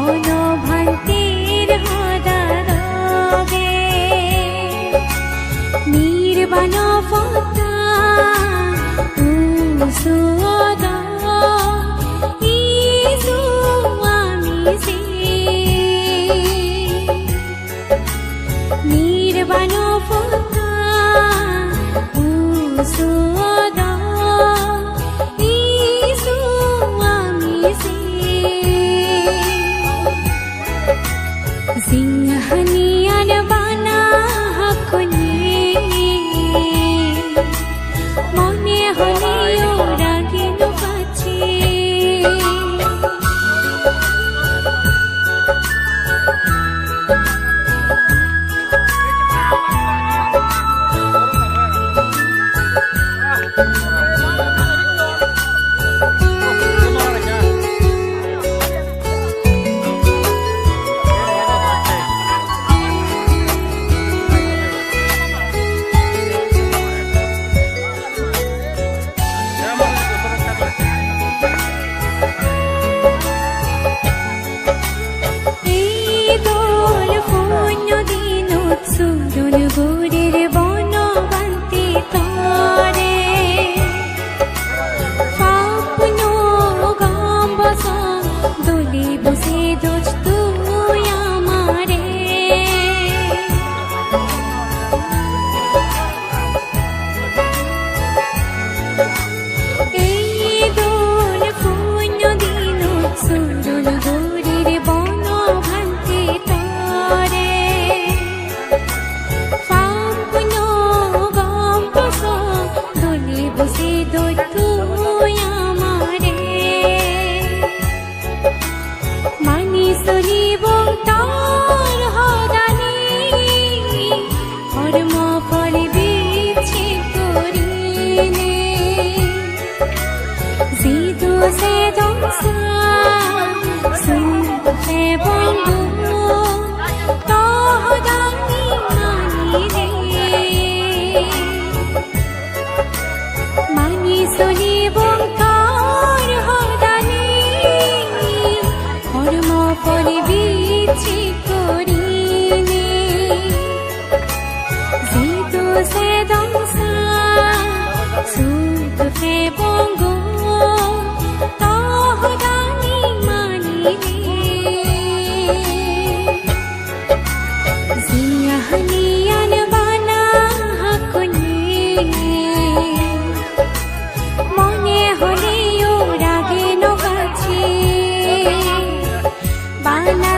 বনভান্তির হদারগে নির্বাণ পতা উসুদা ইসু আমিসি নির্বাণ পতা উসুদা ইসু আমিসি সিংহানিয়ান বানা হাকুনি মনে হলেও রাগিন পাচ্ছি সুরনগুরের বনবান্তি তরে স্বপ্ন গম্বস দোলে বসে দোষ তুই আমারে এই দোল পুণ্য দিন সুরনগুরের বনবান্তি তরে বসে তুই আমারে মানি চলিব তোর হদানি কর্ম ফল বিচ্ছে করিলে জিদু সে দংসা সুখে বন্ধু তহদানি মানিলে মানি চলিব তোর হদানি কর্ম ফল বিচ্ছে করিলে জিদু সে দংসা সুখে বঙ্গু তহদানি মানিলে সিংহানিয়ান বানা হাকুনি মনে হলেও রাগে নগাছি বানা